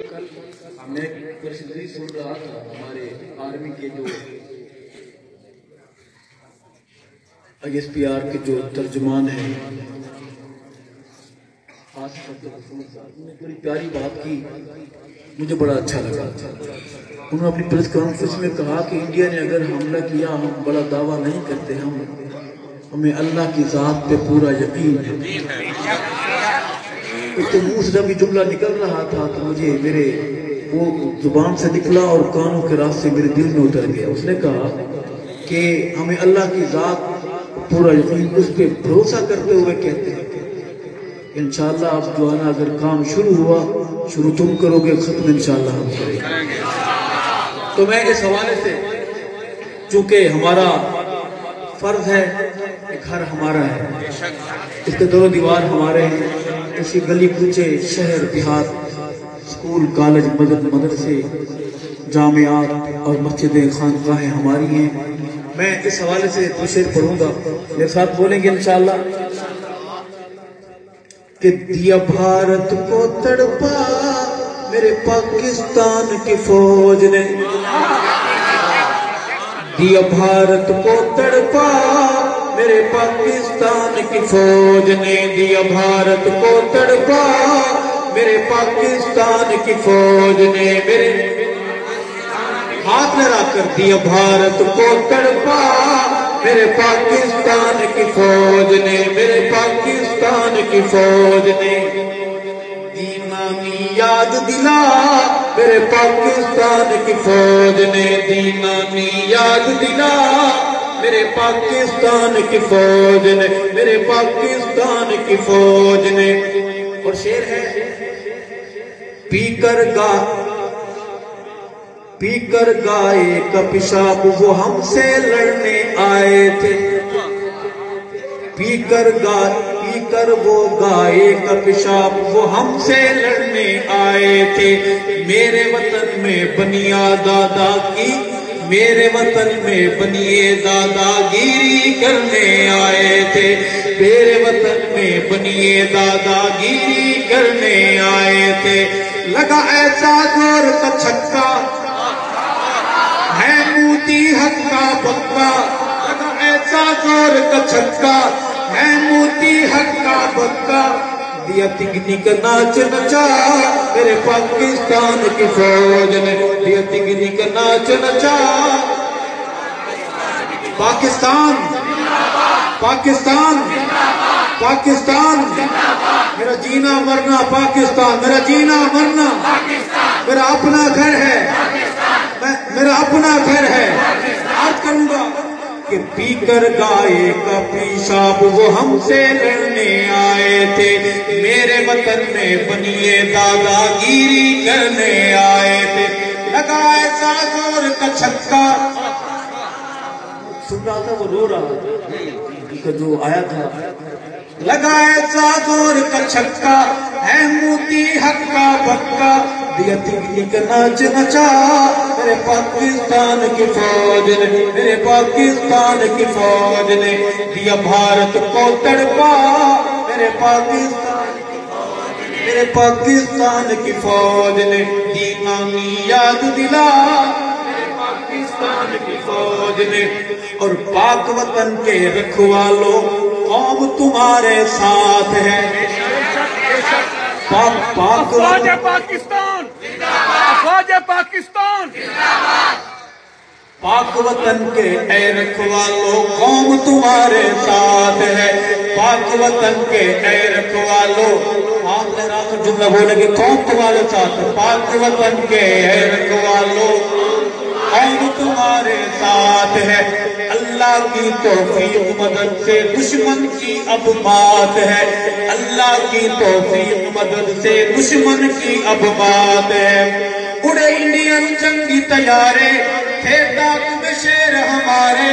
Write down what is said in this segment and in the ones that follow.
میں پریشنری سن رہا تھا ہمارے آرمی کے جو ISPR کے جو ترجمان ہیں بڑی پیاری بات کی، مجھے بڑا اچھا لگا۔ انہوں نے اپنی پریس کانفرنس میں کہا کہ انڈیا نے اگر حملہ کیا ہم بڑا دعویٰ نہیں کرتے، ہمیں اللہ کی ذات پہ پورا یقین ہے۔ ایک تو منہ سے جب یہ جملہ نکل رہا تھا تو مجھے میرے وہ زبان سے نکلا اور کانوں کے راستے میرے دل میں اتر گیا۔ اس نے کہا کہ ہمیں اللہ کی ذات پورا یقین، اس پہ بھروسہ کرتے ہوئے کہتے ہیں انشاءاللہ اب جو آنا اگر کام شروع ہوا، شروع تم کرو گے، ختم انشاءاللہ ہم کریں گے۔ تو میں اس حوالے سے، چونکہ ہمارا فرض ہے، ایک گھر ہمارا ہے، اس کے دور و دیوار ہمارے ہیں، اسی گلی کوچے شہر دیہات اسکول کالج مدرسے جامعات اور مسجدیں خانقاہیں ہماری ہیں۔ میں اس حوالے سے دو شعر پڑھوں گا، میرے ساتھ بولیں گے انشاءاللہ کہ دیا بھارت کو تڑپا میرے پاکستان کی فوج نے، دیا بھارت کو تڑپا میرے پاکستان کی فوج نے، دیا بھارت کو تڑپا میرے پاکستان کی فوج نے، میرے ہاتھ لڑا کر دیا بھارت کو تڑپا میرے پاکستان کی فوج نے، میرے پاکستان کی فوج نے، دینانی یاد دلا میرے پاکستان کی فوج نے، دینانی یاد دلا میرے پاکستان کی فوج نے، میرے پاکستان کی فوج نے۔ اور شعر ہے پی کر گائے کا پیشاب وہ ہم سے لڑنے آئے تھے، پی کر وہ گائے کا پیشاب وہ ہم سے لڑنے آئے تھے، میرے وطن میں بنیا دادا کی، میرے وطن میں بنیے دادا گیری کرنے آئے تھے، میرے وطن میں بنیے دادا گیری کرنے آئے تھے، لگا ایسا زور کا چھکا ہے موتی حق کا بکا، لگا ایسا زور کا چھکا ہے موتی حق کا بکا، دیا تگنی کا ناچ نچا میرے پاکستان کی فوج نے، دیا تگنی کا ناچ نچا۔ پاکستان پاکستان پاکستان، میرا جینا مرنا پاکستان، میرا جینا مرنا، میرا اپنا گھر ہے، میرا اپنا گھر ہے۔ آج کروں گا کہ پی کر گائے کا پیشاب وہ ہم سے لڑنے آئے تھے، میرے وطن میں بنیے دادا گیری کرنے آئے تھے، لگا ایسا زور کا چھکا، سن رہا تھا وہ رو رہا تھا جو آیا تھا، لگا ایسا زور کا چھکا ہے موتی حق کا بکا، دیا تگنی کا ناچ نچا میرے پاکستان کی فوج نے، میرے پاکستان کی فوج نے، دیا بھارت کو تڑپا میرے پاکستان کی فوج نے، میرے پاکستان کی فوج نے، دینانی یاد دلا میرے پاکستان کی فوج نے۔ اور پاک وطن کے رکھوالو قوم تمہارے ساتھ ہے، فوج پاکستان، فوج پاکستان، پاک وطن کے اے رکھوالو قوم تمہارے ساتھ ہے، پاک وطن کے اے رکھوالو، آپ نے رات جملہ بولے کہ قوم تمہارے ساتھ ہے، پاک وطن کے اے رکھوالو قوم تمہارے ساتھ ہے، اللہ کی توفیق مدد سے دشمن کی اب بات ہے، اللہ کی توفیق مدد سے دشمن کی اب بات ہے، اڑے انڈین جنگی طیارے تھے ڈاک میں شیر ہمارے،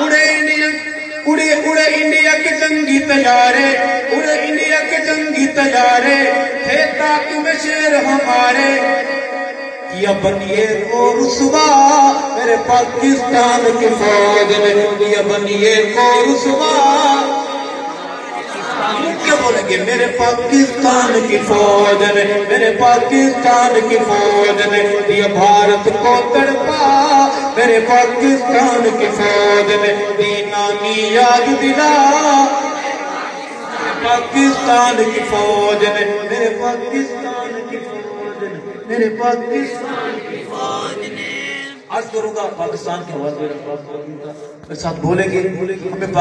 اڑے انڈیا کے جنگی طیارے، اڑے انڈیا کے جنگی طیارے تھے ڈاک میں شیر ہمارے، کیا بنیے کو رسوا میرے پاکستان کی فوج نے، کیا بنیے کو رسوا، بولیں گے میرے پاکستان کی فوج نے، میرے پاکستان کی فوج نے دیا بھارت کو تڑپا، میرے پاکستان کی فوج نے دینانی یاد دلا، پاکستان کی فوج نے، میرے پاکستان کی فوج نے، میرے پاکستان کی فوج نے. عرض کروں گا پاکستان کے حوالے میں ساتھ بولیں گے ہمیں